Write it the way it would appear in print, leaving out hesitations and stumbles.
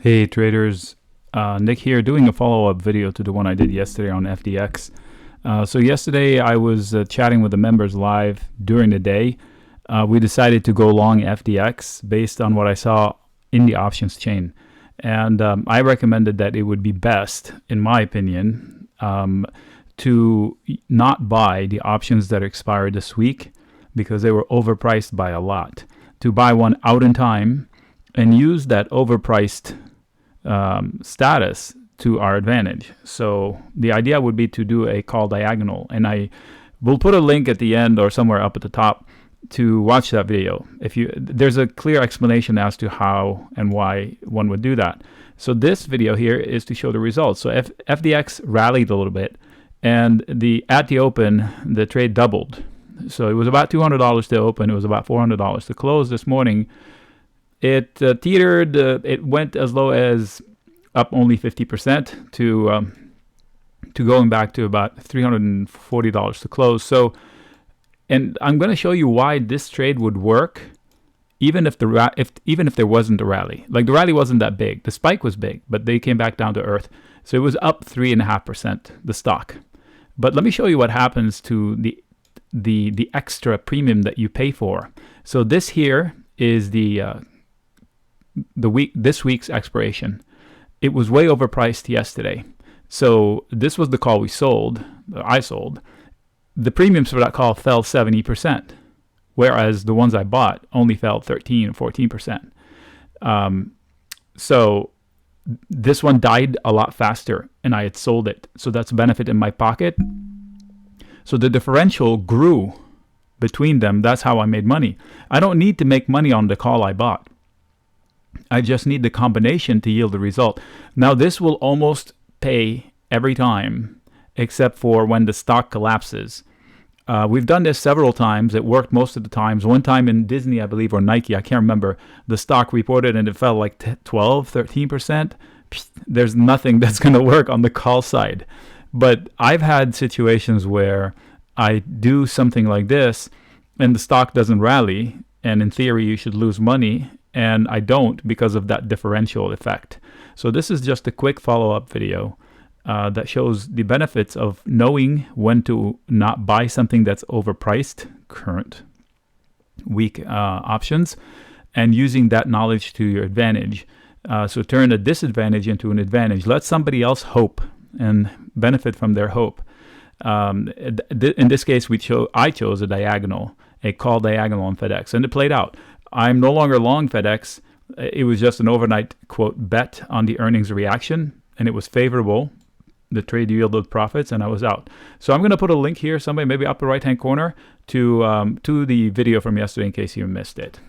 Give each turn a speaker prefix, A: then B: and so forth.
A: Hey traders, Nick here doing a follow-up video to the one I did yesterday on FDX. So yesterday I was chatting with the members live during the day. We decided to go long FDX based on what I saw in the options chain. And I recommended that it would be best, in my opinion, to not buy the options that expired this week because they were overpriced by a lot. To buy one out in time and use that overpriced status to our advantage. So the idea would be to do a call diagonal, and I will put a link at the end or somewhere up at the top to watch that video. There's a clear explanation as to how and why one would do that. So this video here is to show the results. So FDX rallied a little bit, and at the open the trade doubled. So it was about $200 to open. It was about $400 to close this morning. It teetered. It went as low as up only 50% to going back to about $340 to close. So, and I'm going to show you why this trade would work, even if there wasn't a rally. Like, the rally wasn't that big. The spike was big, but they came back down to earth. So it was up 3.5%, the stock. But let me show you what happens to the extra premium that you pay for. So this here is this week's expiration. It was way overpriced yesterday. So this was the call I sold. The premiums for that call fell 70%, whereas the ones I bought only fell 13 or 14%. So this one died a lot faster, and I had sold it. So that's a benefit in my pocket. So the differential grew between them. That's how I made money. I don't need to make money on the call I bought. I just need the combination to yield the result. Now, this will almost pay every time, except for when the stock collapses. We've done this several times. It worked most of the times. One time in Disney, I believe, or Nike, I can't remember, the stock reported and it fell like 12, 13%. There's nothing that's going to work on the call side. But I've had situations where I do something like this and the stock doesn't rally, and in theory you should lose money, and I don't because of that differential effect. So this is just a quick follow-up video that shows the benefits of knowing when to not buy something that's overpriced, current weak options, and using that knowledge to your advantage. So turn a disadvantage into an advantage. Let somebody else hope and benefit from their hope. In this case, I chose a diagonal, a call diagonal on Fedex, and it played out. I'm no longer long FedEx. It was just an overnight, quote, bet on the earnings reaction, and it was favorable. The trade yielded profits, and I was out. So I'm going to put a link here, somebody maybe upper right-hand corner, to the video from yesterday in case you missed it.